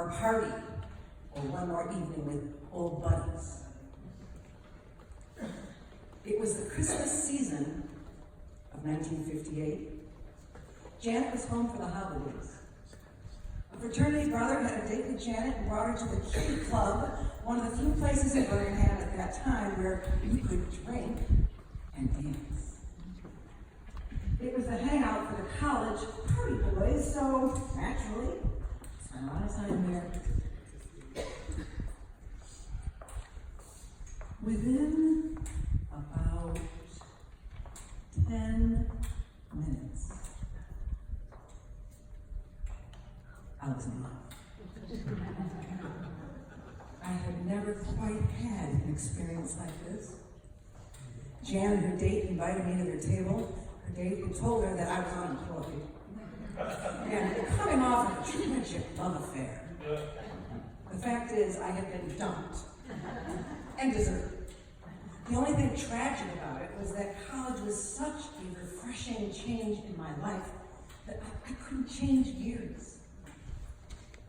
more party or one more evening with old buddies. It was the Christmas season of 1958. Janet was home for the holidays. A fraternity brother had a date with Janet and brought her to the Kitty Club, one of the few places in Birmingham at that time where you could drink and dance. It was the hangout for the college party boys, so naturally, spent a lot of time there. Within about 10 minutes, I was in love. I had never quite had an experience like this. Jan and her date invited me to their table. Her date had told her that I was unemployed. And coming off of a tragic love affair. The fact is, I had been dumped and deserted. The only thing tragic about it was that college was such a refreshing change in my life that I couldn't change gears.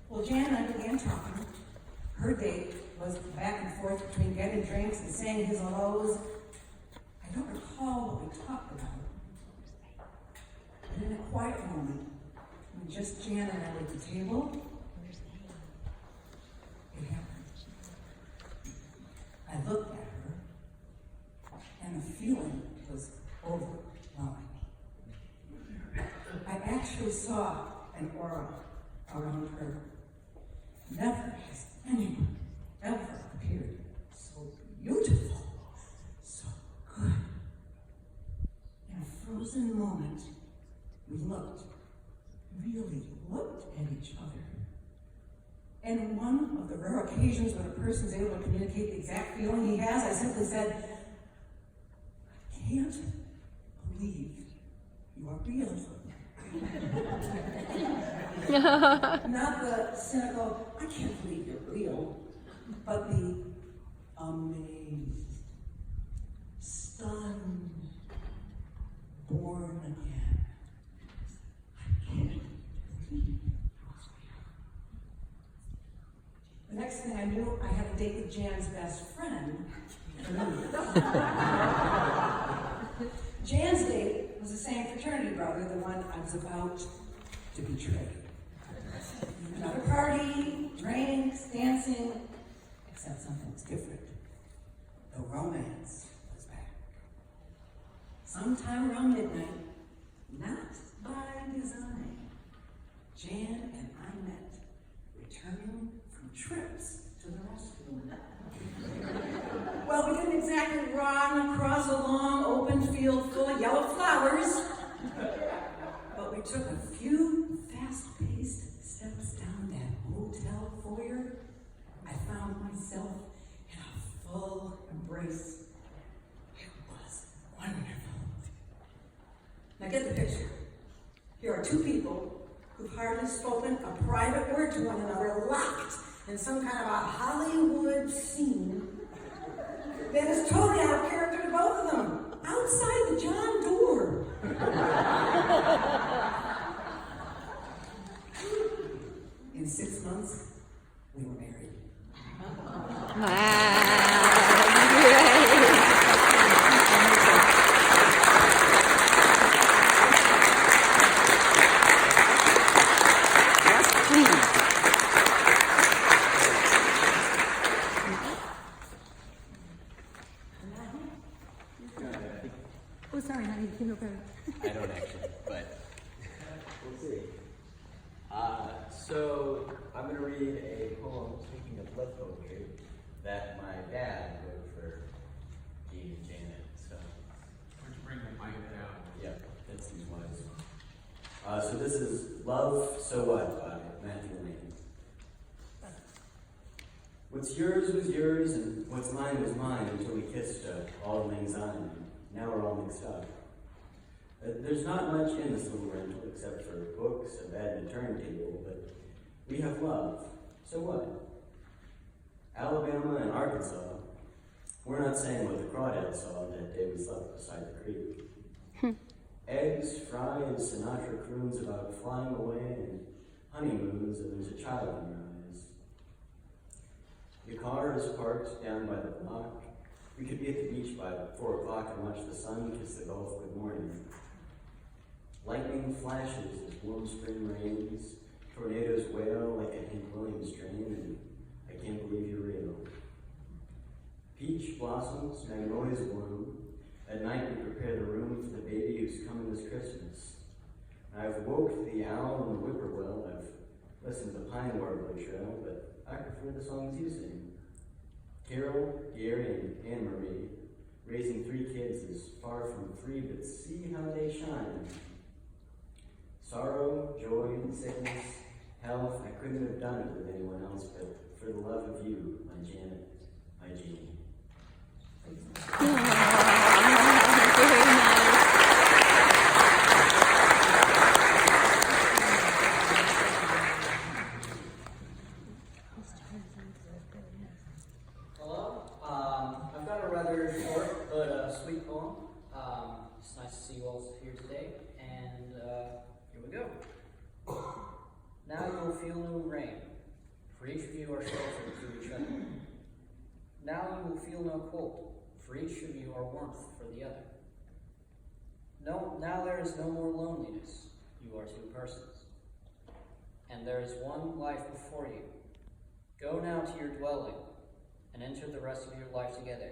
Well, Jan and I began talking. Her date was back and forth between getting drinks and saying his hellos. I don't recall what we talked about. But in a quiet moment, when just Jan and I were at the table, it happened. I looked at her, and the feeling was overwhelming. I actually saw an aura around her. Never has anyone ever appeared so beautiful, so good. In a frozen moment, we really looked at each other. And one of the rare occasions when a person is able to communicate the exact feeling he has, I simply said, I can't believe you are real. Not the cynical, I can't believe you're real, but the amazed, stunned, born again. I can't believe it was real. The next thing I knew, I had a date with Jan's best friend. Jan's date was the same fraternity brother, the one I was about to betray. Another party, drinks, dancing, except something was different. The romance was back. Sometime around midnight, not by design, Jan and I met, returning from trips to the restroom. Well, we didn't exactly run across a long open field full of yellow flowers, but we took a few fast-paced steps down that hotel foyer. I found myself in a full embrace. It was wonderful. Now get the picture. Here are two people who've hardly spoken a private word to one another, locked in some kind of a Hollywood scene that is totally out of character to both of them, outside the John door. In 6 months, we were married. Oh, sorry, honey, you can go first. I don't actually, but we'll see. So I'm going to read a poem, speaking of love poetry, that my dad wrote for Dean and Janet. So, Would you bring the mic down? yeah, that seems wise. So this is Love, So What by Matthew Lane. What's yours was yours, and what's mine was mine until we kissed Auld Lang Syne. Now we're all mixed up. There's not much in this little rental except for books, a bed, and a turntable, but we have love. So what? Alabama and Arkansas. We're not saying what the crawdad saw that day we slept beside the creek. Eggs, fries, Sinatra croons about flying away, and honeymoons, and there's a child in your eyes. Your car is parked down by the block. We could be at the beach by 4 o'clock and watch the sun kiss the Gulf good morning. Lightning flashes as warm spring rains. Tornadoes wail like a Hank Williams train, and I can't believe you're real. Peach blossoms, magnolias bloom. At night we prepare the room for the baby who's coming this Christmas. I've woke the owl and the whippoorwill. I've listened to the pine warbler trill, but I prefer the songs you sing. Carol, Gary, and Anne Marie. Raising 3 kids is far from free, but see how they shine. Sorrow, joy, sickness, health, I couldn't have done it with anyone else, but for the love of you, my Janet, my Jeannie. Very nice. Hello. I've got a rather short but sweet poem. It's nice to see you all here today, and here we go. Now you will feel no rain, for each of you are sheltered to each other. Now you will feel no cold, for each of you are warmth for the other. No, now there is no more loneliness. You are 2 persons, and there is one life before you. Go now to your dwelling and enter the rest of your life together.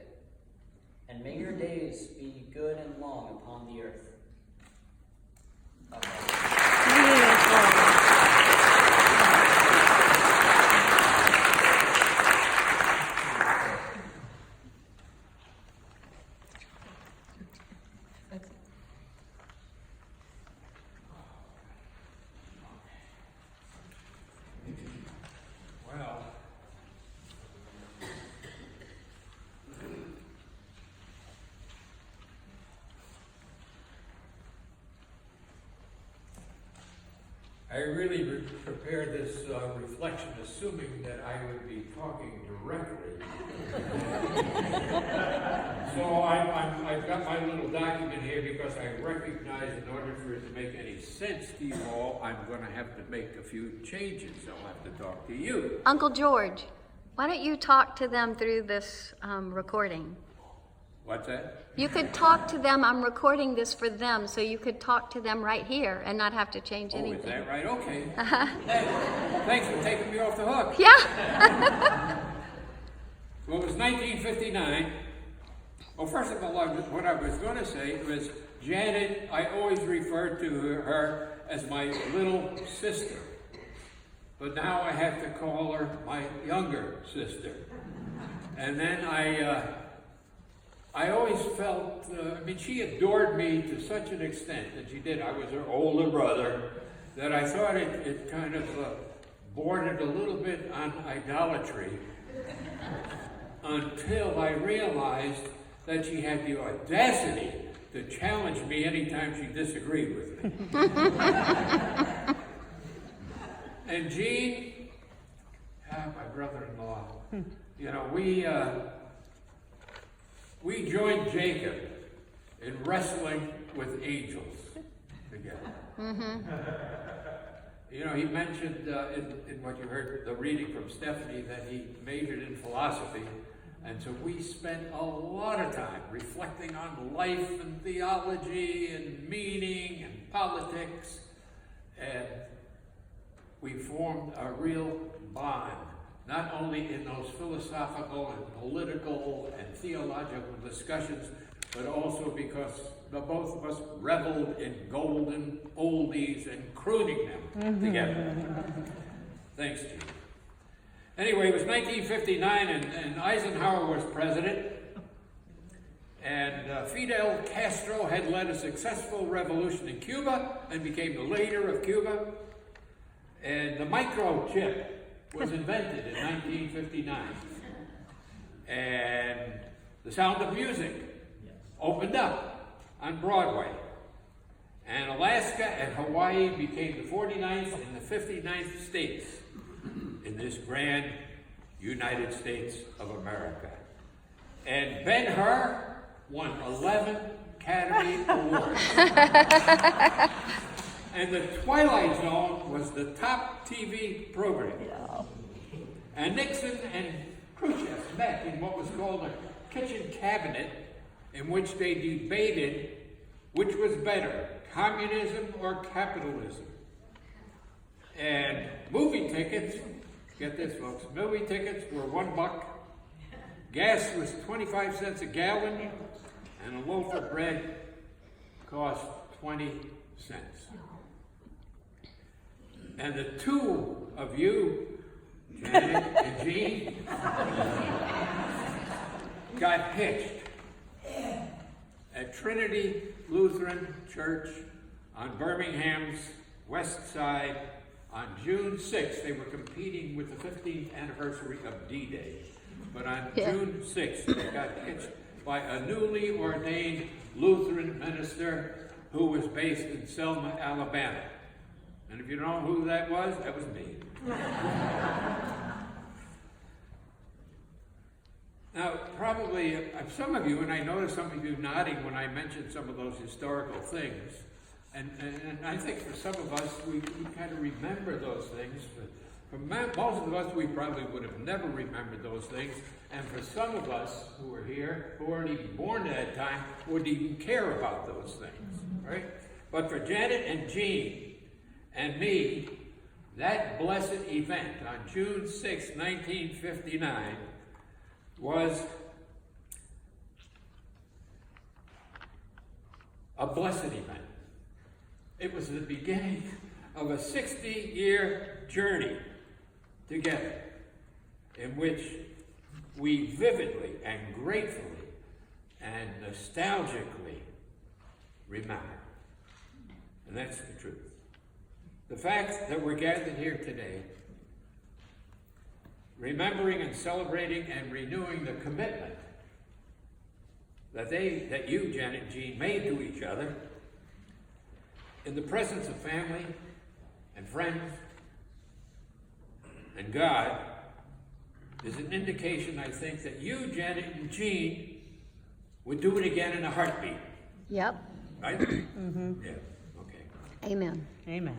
And may your days be good and long upon the earth. Well, I really prepared this reflection assuming that I would be talking directly. So I've got my little document here because I recognize in order for it to make any sense to you all, I'm going to have to make a few changes. I'll have to talk to you. Uncle George, why don't you talk to them through this recording? What's that? You could talk to them. I'm recording this for them, so you could talk to them right here and not have to change Oh, anything. is that right? Okay. Hey, thanks for taking me off the hook. Yeah. Well, it was 1959. Well, first of all, what I was going to say was Janet, I always referred to her as my little sister. But now I have to call her my younger sister. And then I always felt, she adored me to such an extent that she did. I was her older brother, that I thought it kind of bordered a little bit on idolatry until I realized that she had the audacity to challenge me anytime she disagreed with me. And Gene, my brother-in-law, we joined Jacob in wrestling with angels together. Mm-hmm. He mentioned in what you heard, the reading from Stephanie, that he majored in philosophy. And so we spent a lot of time reflecting on life and theology and meaning and politics. And we formed a real bond, not only in those philosophical and political and theological discussions, but also because the both of us reveled in golden oldies and crooning them together. Thanks, Gene. Anyway, it was 1959, and Eisenhower was president, and Fidel Castro had led a successful revolution in Cuba and became the leader of Cuba, and the microchip was invented in 1959, and The Sound of Music opened up on Broadway, and Alaska and Hawaii became the 49th and the 59th states in this grand United States of America. And Ben-Hur won 11 Academy Awards. And The Twilight Zone was the top TV program. And Nixon and met in what was called a kitchen cabinet, in which they debated which was better, communism or capitalism. And movie tickets, get this folks, movie tickets were $1. Gas was 25 cents a gallon, and a loaf of bread cost 20 cents. And the two of you, Janet and Jean, got hitched at Trinity Lutheran Church on Birmingham's west side on June 6th. They were competing with the 15th anniversary of D-Day. But on June 6th, they got hitched by a newly ordained Lutheran minister who was based in Selma, Alabama. And if you don't know who that was me. Now, probably some of you, and I noticed some of you nodding when I mentioned some of those historical things, and I think for some of us, we kind of remember those things. For most of us, we probably would have never remembered those things, and for some of us who were here, who weren't even born at that time, wouldn't even care about those things, right? But for Janet and Jean and me, that blessed event on June 6, 1959, was a blessed event. It was the beginning of a 60-year journey together in which we vividly and gratefully and nostalgically remember. And that's the truth. The fact that we're gathered here today, remembering and celebrating and renewing the commitment that you, Janet and Jean, made to each other in the presence of family and friends and God, is an indication, I think, that you, Janet and Jean, would do it again in a heartbeat. Yep. Right? Mm-hmm. Yeah, okay. Amen. Amen.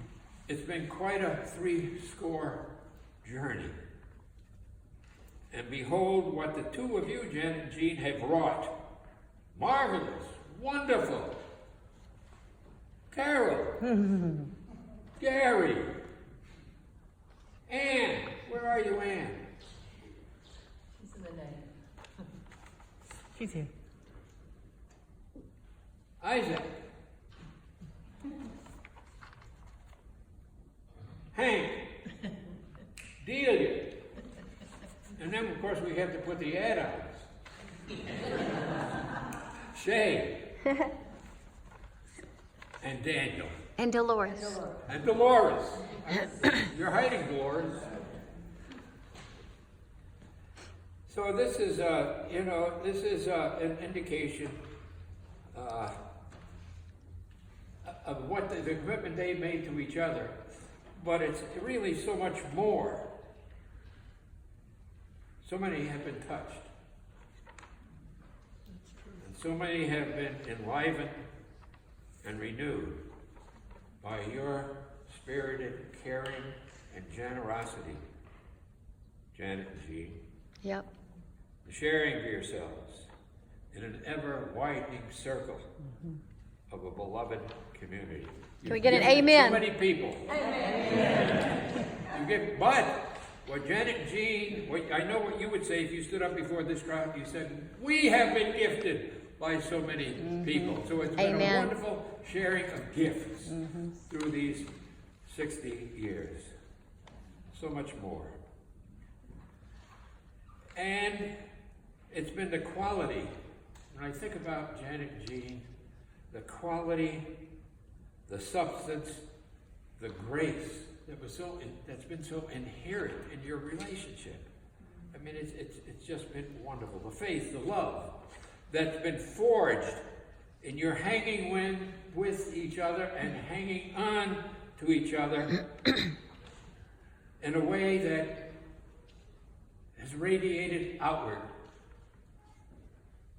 It's been quite a 3-score journey. And behold what the two of you, Janet and Jean, have wrought. Marvelous, wonderful. Carol, Gary, Anne, where are you, Anne? She's in the name. She's here. Isaac, Hank, Delia, and then of course we have to put the add-ons. Shay, and Daniel. And Dolores. And Dolores. You're hiding, Dolores. So this is, an indication of what the commitment they made to each other. But it's really so much more. So many have been touched. And so many have been enlivened and renewed by your spirited caring and generosity, Janet and Jean. Yep. Sharing of yourselves in an ever-widening circle of a beloved community. Can we get an amen? So many people. Amen. But what Janet and Jean, I know what you would say if you stood up before this crowd. You said, we have been gifted by so many people. So it's been a wonderful sharing of gifts through these 60 years. So much more. And it's been the quality, when I think about Janet and Jean, the quality, the substance, the grace that's been so inherent in your relationship. I mean, it's just been wonderful. The faith, the love that's been forged in your hanging with each other and hanging on to each other in a way that has radiated outward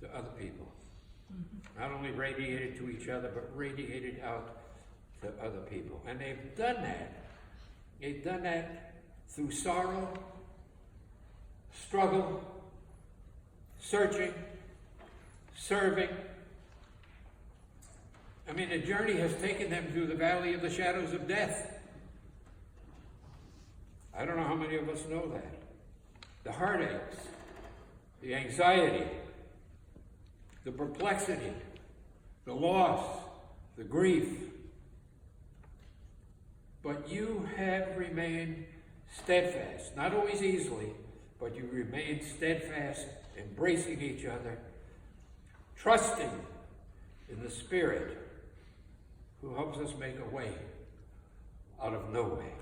to other people. Not only radiated to each other, but radiated out to other people. And they've done that. They've done that through sorrow, struggle, searching, serving. I mean, the journey has taken them through the valley of the shadows of death. I don't know how many of us know that. The heartaches, the anxiety, the perplexity, the loss, the grief. But you have remained steadfast, not always easily, but you remain steadfast, embracing each other, trusting in the Spirit who helps us make a way out of no way.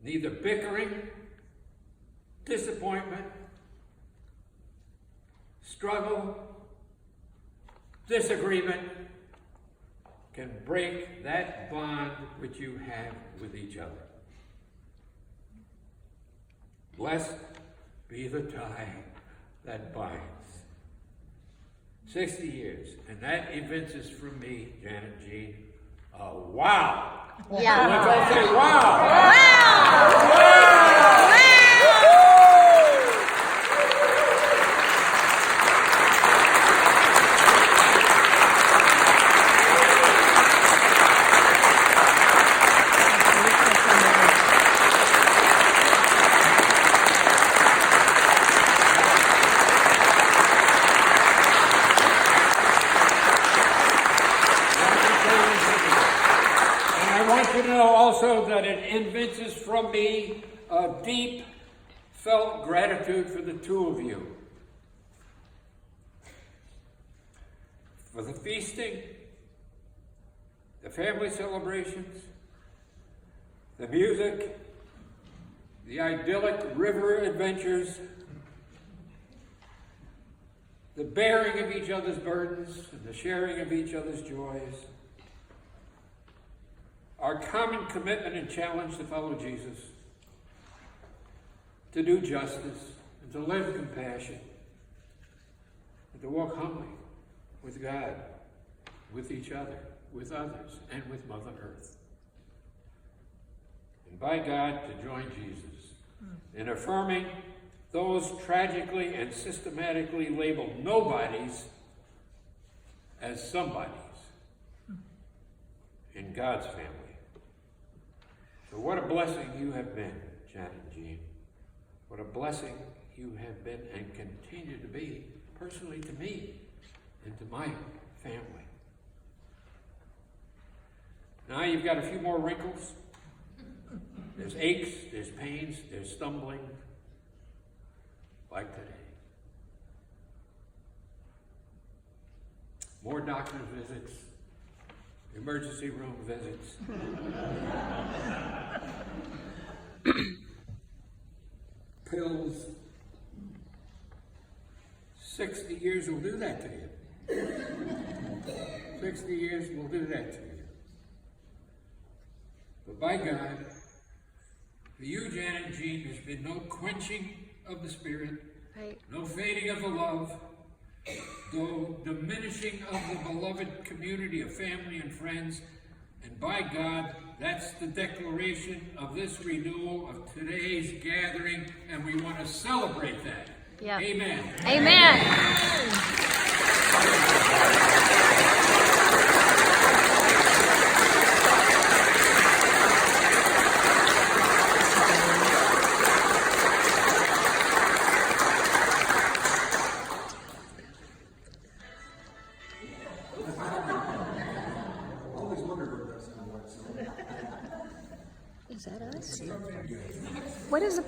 Neither bickering, disappointment, struggle, disagreement can break that bond which you have with each other. Blessed be the tie that binds. 60 years, and that evinces from me, Janet Jean, a wow. Yeah. Let's all say wow. Also that it evinces from me a deep felt gratitude for the two of you. For the feasting, the family celebrations, the music, the idyllic river adventures, the bearing of each other's burdens, and the sharing of each other's joys. Our common commitment and challenge to follow Jesus, to do justice, and to live compassion, and to walk humbly with God, with each other, with others, and with Mother Earth. And by God, to join Jesus in affirming those tragically and systematically labeled nobodies as somebodies in God's family. So what a blessing you have been, Janet and Jean. What a blessing you have been and continue to be, personally to me and to my family. Now you've got a few more wrinkles. There's aches, there's pains, there's stumbling, like today. More doctor's visits, emergency room visits. Pills. 60 years will do that to you. 60 years will do that to you. But by God, for you, Janet and Jean, there's been no quenching of the Spirit, Right. no fading of the love, no diminishing of the beloved community of family and friends. And by God, that's the declaration of this renewal of today's gathering, and we want to celebrate that. Yeah. Amen. Amen. Is that us? What is the